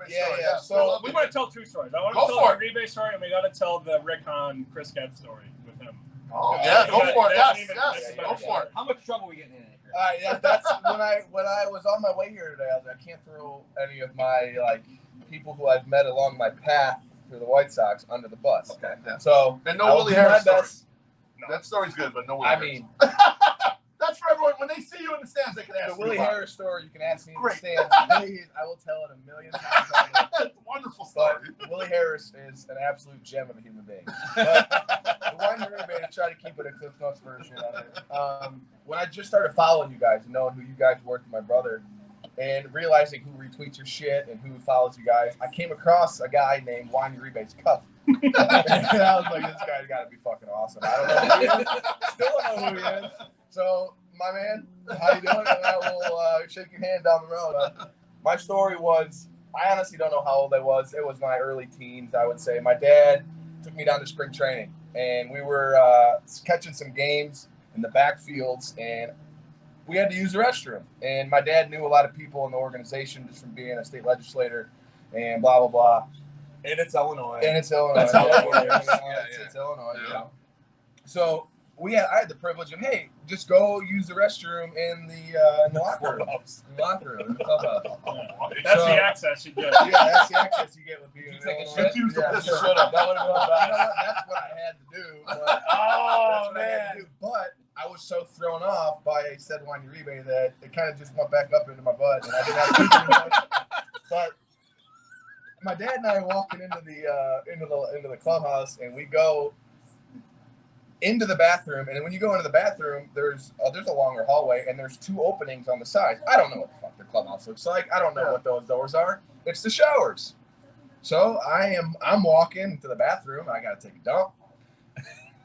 rebate Yeah, story. yeah. So we want to tell two stories. I want Go to tell for the rebate story, and we got to tell the Rick Hahn, Chris Getz story with him. Oh, yeah, go for it. That's Yes, even- yes, that's go better. for it. How much trouble are we getting in here? yeah, that's when I was on my way here today. I was like, I can't throw any of my people who I've met along my path for the White Sox under the bus. Okay. Yeah. So And no I will Willie do my Harris story. best. No. That story's good, but no Willie I Harris. mean, That's for everyone. When they see you in the stands, they can ask the you Willie about Harris story, you can ask me in the Great. stands. Please, I will tell it a million times. it. Wonderful story. But Willie Harris is an absolute gem of a human being. But the one rebate, I try to keep it a Cliff Notes version of it. When I just started following you guys and knowing who you guys were to my brother and realizing who retweets your shit and who follows you guys, I came across a guy named Wine Rebate's Cup. And I was like, this guy's got to be fucking awesome. I don't know who he is. Still don't know who he is. So, my man, how you doing? And I will shake your hand down the road. My story was, I honestly don't know how old I was. It was my early teens, I would say. My dad took me down to spring training, and we were catching some games in the backfields, and we had to use the restroom. And my dad knew a lot of people in the organization just from being a state legislator and blah, blah, blah. And it's Illinois. And it's Illinois. That's how it works. It's Illinois. Yeah. You know? So I had the privilege of, hey, just go use the restroom in the locker room. In the locker room, in the clubhouse. That's So- the access you get. Yeah, that's the access you get with being in take a Illinois. shit? Use the Yeah, piss. sure. Shut up. That would've been bad. That's what I had to do. But that's what I had to do. But I was so thrown off by said Wine Rebate that it kind of just went back up into my butt, and I didn't have to do too much. But my dad and I are walking into the clubhouse, and we go into the bathroom. And when you go into the bathroom, there's a longer hallway, and there's two openings on the sides. I don't know what the fuck the clubhouse looks like. I don't know what those doors are. It's the showers. So I'm walking to the bathroom. I gotta take a dump.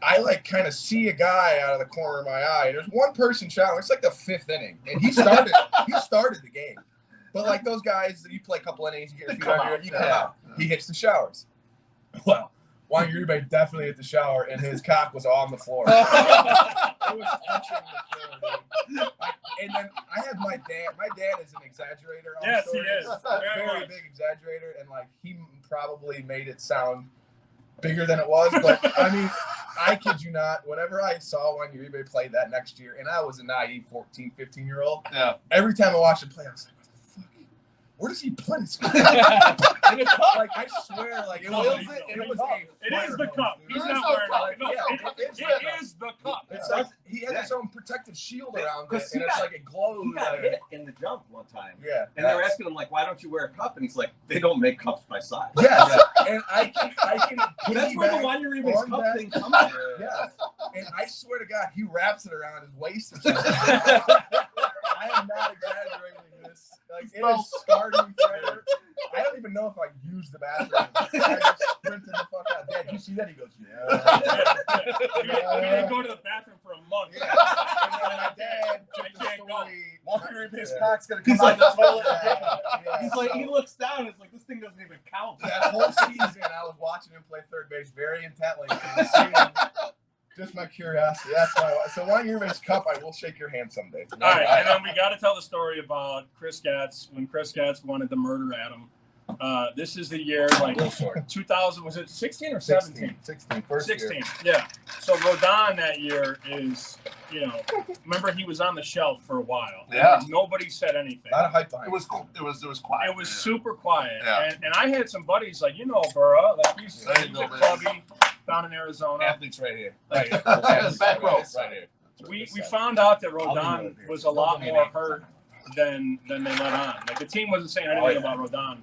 I kind of see a guy out of the corner of my eye. There's one person showering. It's like the fifth inning, and he started the game. But those guys, you play a couple innings, you get your feet under you, come out. He hits the showers. Well, Wine Rebate definitely hit the shower, and his cock was on the floor. It was touching the floor, dude. And then I have my dad. My dad is an exaggerator. On Yes, he stories. is. Very Very much. big exaggerator, and he probably made it sound bigger than it was. But I mean, I kid you not. Whenever I saw Wine Rebate play that next year, and I was a naive 14, 15-year-old, Yeah. every time I watched him play, I was like, what the fuck? Where does he play this? I swear, it was It is the cup. He's There is not no wearing cup. it. No, Yeah, it is the cup. It's like he has his own protective shield around it, Because and it's like it glows. He got hit in the jump one time. Yeah. And they were asking him, why don't you wear a cup? And he's like, they don't make cups by size. Yes. And I can That's where the piggyback Wine Rebate's on cup that. thing comes from. Yeah. And I swear to God, he wraps it around his waist or something. I am not exaggerating this. It is scarred me forever. I don't even know if I used the bathroom. I just sprinted the fuck out. Dad, you see that? He goes, yeah. We didn't go to the bathroom for a month. Yeah. And then my dad took the can't go. story. Wine Rebate's Yeah. cock's going to come He's out like, the toilet. Yeah. He's like, he looks down, it's like, this thing doesn't even count. That whole season, I was watching him play third base very intently. Just my curiosity. That's why. So, Wine Rebate's Cup, I will shake your hand someday. All right, and then we got to tell the story about Chris Getz when Chris Getz wanted to murder Adam. This is the year 2000. Was it 16 or 17? 16. First 16. year. Yeah. So Rodon that year is, remember he was on the shelf for a while. Yeah. Nobody said anything. A lot of hype behind It was cool. It was quiet. It was super quiet. Yeah. And I had some buddies Burra, he's There you a go, man. clubby down in Arizona. Athletes right here. Like, Back row. Right here. we found out that Rodon was a lot more hurt than they let on. The team wasn't saying anything about Rodon.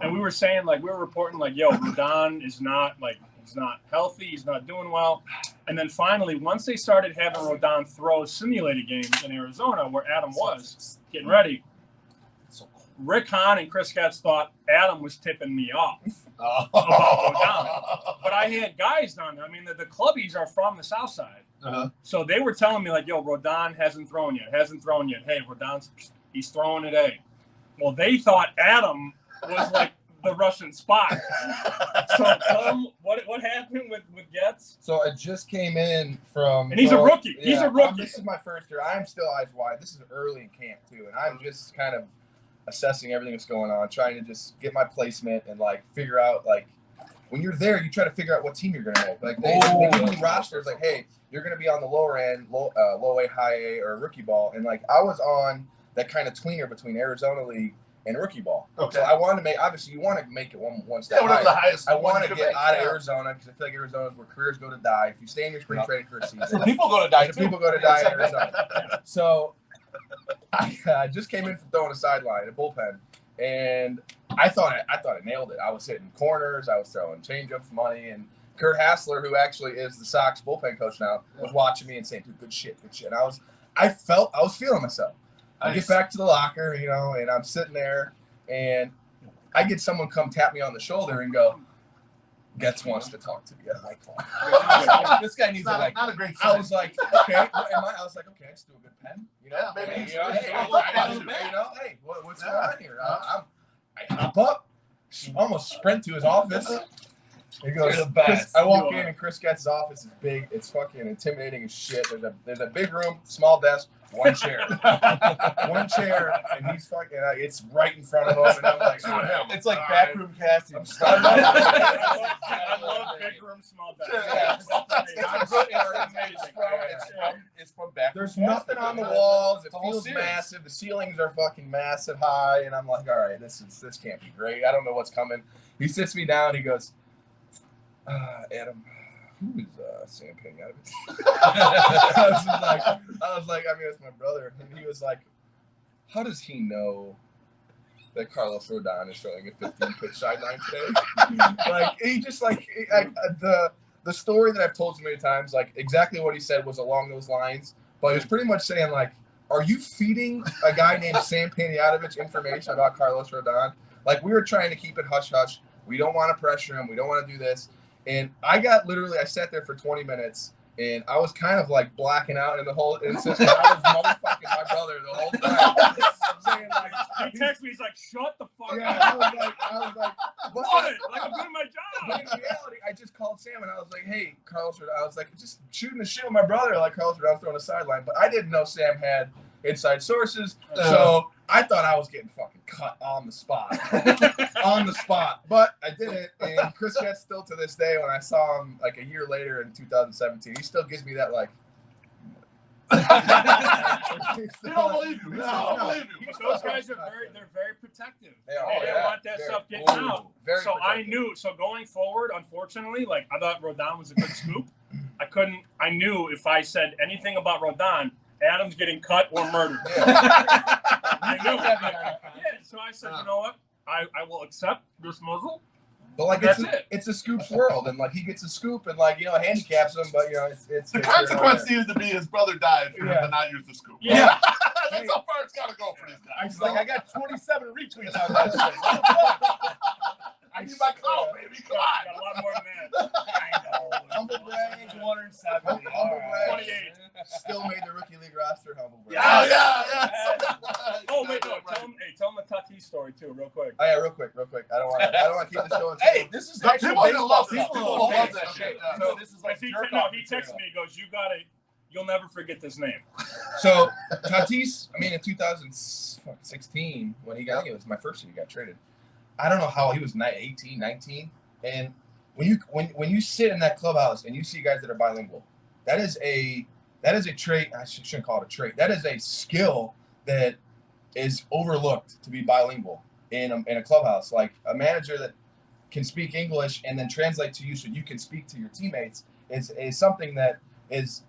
And we were saying, we were reporting, Rodon is not, he's not healthy, he's not doing well. And then finally, once they started having Rodon throw simulated games in Arizona, where Adam was getting ready, Rick Hahn and Chris Getz thought Adam was tipping me off about Rodon. But I had guys down there. I mean, the clubbies are from the South Side. Uh-huh. So they were telling me, Rodon hasn't thrown yet. Hey, he's throwing today. Well, they thought Adam was the Russian spy. So tell them what happened with Getz. So I just came in from, And he's a rookie. He's a rookie. This is my first year. I'm still eyes wide. This is early in camp too, and I'm just kind of assessing everything that's going on, trying to just get my placement and like figure out like when you're there, you try to figure out what team you're gonna make. Like they give you rosters like, hey, you're gonna be on the lower end, low A, high A, or rookie ball, and like I was on that kind of tweener between Arizona League and rookie ball. Okay. So I wanted to make, obviously you want to make it one step whatever the higher. highest. I one want you to can get make. out of Arizona because I feel like Arizona is where careers go to die. If you stay in your spring training for a season, People go to die the too. people go to die in Arizona. So I just came in from throwing a sideline, a bullpen, and I thought I nailed it. I was hitting corners, I was throwing changeups, money, and Kurt Hassler, who actually is the Sox bullpen coach now, was watching me and saying, "Dude, good shit." And I was feeling myself. I get back to the locker, you know, and I'm sitting there, and I get someone come tap me on the shoulder and go, "Getz wants to talk to me." I'm like, This guy needs Not, to like. not a great I sign. was like, okay. I was like, okay, I just do a good pen. You know, Yeah, maybe hey, he's- you know, he's hey, a hey, what's going on here? I hop up, almost sprint to his office. He goes, You're the best. Chris, I walk You in are. and Chris Getz's office is big. It's fucking intimidating as shit. There's a big room, small desk, one chair, and he's fucking. It's right in front of him, and I'm like, It's like all backroom casting. I'm starting. I love big room, small desk. Yeah. It's from back. There's nothing on the walls. It The whole feels series. massive. The ceilings are fucking massive high, and I'm like, all right, this can't be great. I don't know what's coming. He sits me down. He goes, Adam, who is Sam Panayotovich? I was like, I mean, it's my brother, and he was like, how does he know that Carlos Rodon is throwing a 15-pitch sideline today? Like he just like the story that I've told so many times, like exactly what he said was along those lines, but he was pretty much saying like, are you feeding a guy named Sam Panayotovich information about Carlos Rodon? Like we were trying to keep it hush hush. We don't want to pressure him. We don't want to do this. And I sat there for 20 minutes and I was kind of like blacking out in the whole instance. I was motherfucking my brother the whole time. Saying like, He texts me, he's like, shut the fuck yeah, up. I was like, what? What? Like, I'm doing my But job. in reality, I just called Sam and I was like, hey, Carlos Rodon. I was like, just shooting the shit with my brother, like Carlos Rodon throwing a sideline. But I didn't know Sam had inside sources. So I thought I was getting fucking cut on the spot. But I did it. And Chris Getz still to this day, when I saw him like a year later in 2017, he still gives me that like. You don't believe you. You don't believe you. But those guys are very protective. They are. They Oh, don't yeah. want that Very- stuff getting Ooh, out. very So I protective. knew. So going forward, unfortunately, like I thought Rodon was a good scoop. I knew if I said anything about Rodon, Adam's getting cut or murdered. I knew. Yeah, so I said, you know what? I will accept this muzzle. But like That's it's a Scoop's world, and like he gets a scoop, and like it handicaps him, but it's The consequence seems to be his brother died for him Yeah. to not use the scoop. Yeah. That's how far it's got to go for these guys. He's like, I got 27 retweets on that shit. I need my clout, baby. Come on. Got a lot more than that. I know. Humble brag. 270. Humble brag. 28. Still made the rookie league roster. Humble brag. Oh, yeah. Oh wait, no. Tell him the Tatis story too, real quick. Oh yeah, real quick. I don't want to keep this going. Hey, this is No, actual people baseball love stuff. this. People People love love that that shit. shit, yeah. So this is like He jerk no, off he texts material. me. He goes, you'll never forget this name. So Tatis, I mean, in 2016, when he got, I think it was my first year he got traded. I don't know how he was 18, 19, and when you sit in that clubhouse and you see guys that are bilingual, that is a trait. I shouldn't call it a trait. That is a skill that is overlooked to be bilingual in a clubhouse. Like a manager that can speak English and then translate to you so you can speak to your teammates is something that is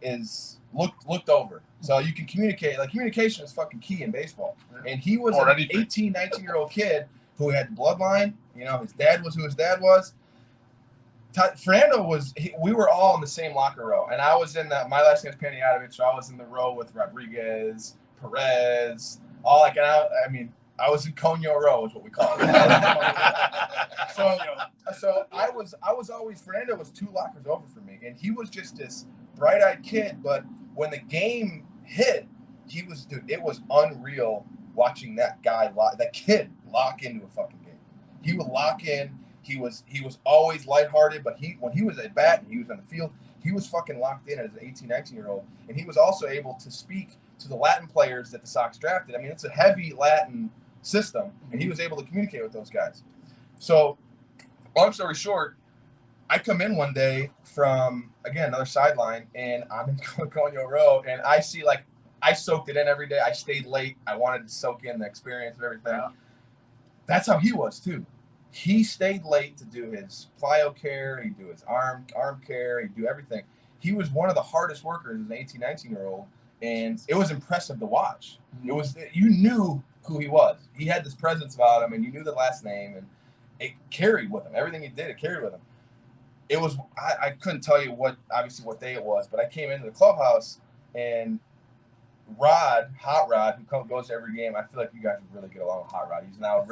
looked over. So you can communicate. Like communication is fucking key in baseball. And he was Or an anything. 18, 19-year-old kid who had bloodline. His dad was who his dad was. Fernando we were all in the same locker row, and I was in my last name is Panayotovich, so I was in the row with Rodriguez, Perez, all like, and I was in Conyo row is what we call it. So I was always, Fernando was 2 lockers over from me, and he was just this bright-eyed kid, but when the game hit, it was unreal watching that kid lock into a fucking game. He would lock in. He was always lighthearted, but when he was at bat and he was on the field, he was fucking locked in as an 18, 19-year-old. And he was also able to speak to the Latin players that the Sox drafted. I mean, it's a heavy Latin system, and he was able to communicate with those guys. So, long story short, I come in one day from, again, another sideline, and I'm in Conyo Row, and I see, like, I soaked it in every day. I stayed late. I wanted to soak in the experience and everything. Yeah. That's how he was, too. He stayed late to do his plyo care. He'd do his arm care. He'd do everything. He was one of the hardest workers as an 18, 19-year-old, and it was impressive to watch. It was, you knew who he was. He had this presence about him, and you knew the last name, and it carried with him. Everything he did, it carried with him. It was, I couldn't tell you what day it was, but I came into the clubhouse, and Hot Rod, who goes to every game, I feel like you guys would really get along with Hot Rod. He's now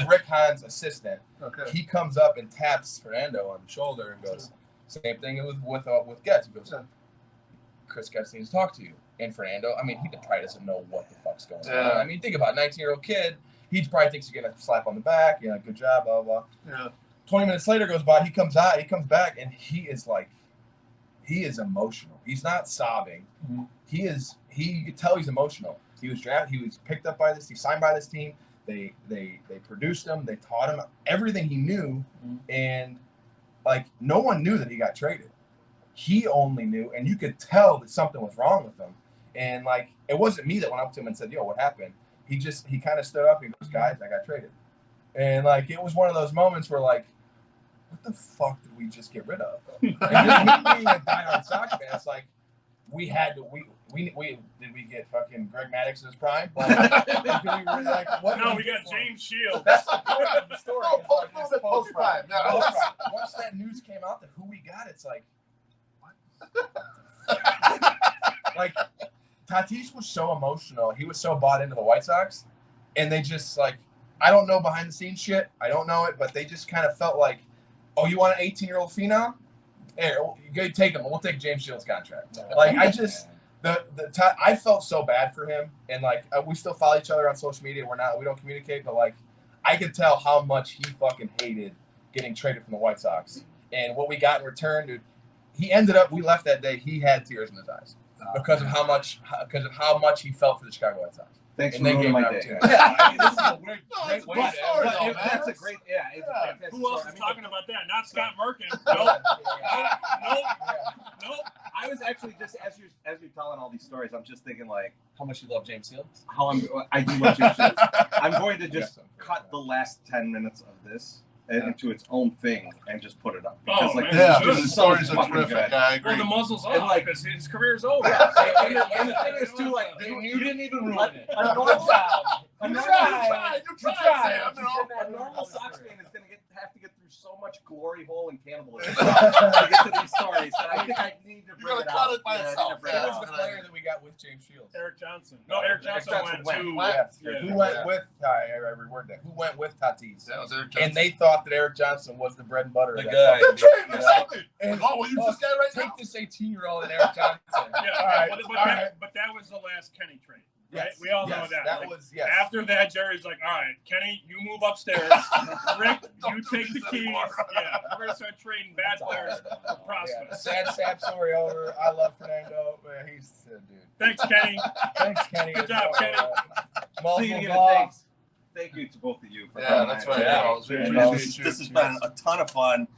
Rick Hahn's assistant. Okay. He comes up and taps Fernando on the shoulder and goes, same thing with Getz. He goes, Chris Getz needs to talk to you. And Fernando, I mean, he probably doesn't know what the fuck's going on. I mean, think about it, 19-year-old kid. He probably thinks you're going to slap on the back, good job, blah, blah, blah. Yeah. 20 minutes later goes by, he comes back, and he is emotional. He's not sobbing. Mm-hmm. You could tell he's emotional. He was drafted, he was picked up by this, he signed by this team. They produced him, they taught him everything he knew, and like no one knew that he got traded. He only knew, and you could tell that something was wrong with him. And like it wasn't me that went up to him and said, "Yo, what happened?" He kind of stood up and goes, "Guys, I got traded." And like it was one of those moments where like, what the fuck did we just get rid of? And just me being a diehard Sox fan, it's like we had to did we get fucking Greg Maddux in his prime? Like, No, we got James Shields. That's the point of the story. No, It's like, it's post-prime. No. post-prime. Once that news came out that who we got, it's like, what? Like, Tatis was so emotional. He was so bought into the White Sox, and they just like, I don't know behind the scenes shit. I don't know it, but they just kind of felt like, oh, you want an 18-year-old phenom? Here, you take him. We'll take James Shields' contract. Like, I just. I felt so bad for him, and like we still follow each other on social media. We don't communicate, but like I could tell how much he fucking hated getting traded from the White Sox, and what we got in return, dude. We left that day. He had tears in his eyes because of how much he felt for the Chicago White Sox. Thanks And for they gave ruining him my an day. opportunity. Yeah, I mean, this is a No, great it's a way good to story, end. though, But man. that's a great, it's a fantastic Who else story. is talking about that? Not Scott Merkin. Nope. Nope. I was actually just as you're telling all these stories, I'm just thinking like How much you love James Shields? I do love James Shields. I'm going to just cut the last 10 minutes of this into its own thing and just put it up. Because, Oh, like, man. Yeah, this the is so stories are fucking terrific. good. Yeah, I agree. Well, the muzzle's And, off like- because his career's over. And the thing is too, like, You didn't even ruin it. a normal You tried, Sam. A normal Sox fan is going to have to get through so much glory hole and cannibalism to get to these stories. And I think I need to bring gotta it cut out. it by Yeah, I need itself. to bring Yeah. it Who was out. the player that we got with James Shields? Eric Johnson. No, Eric Johnson went to. Yes. Yeah. Who went with? I reword that. Who went with Tatis? That was Eric And Johnson. they thought that Eric Johnson was the bread and butter. The of that guy. fucking Trade team. me something. And Oh, well, you this guy right take now? this 18-year-old and Eric Johnson. Yeah, All right. but that was the last Kenny trade. Right? Yes. We all know Yes. that. That Like, was yes. After that, Jerry's like, all right, Kenny, you move upstairs. Rick, you take the keys. Yeah, we're going to start trading bad players for Yeah. prospects. Sad story over. I love Fernando. He's a dude. Thanks, Kenny. Thanks, Kenny. Good job, Kenny. Speaking of thank you to both of you for Yeah, coming that's on. right. Yeah. Yeah, Yeah. we appreciate you. This has been a ton of fun.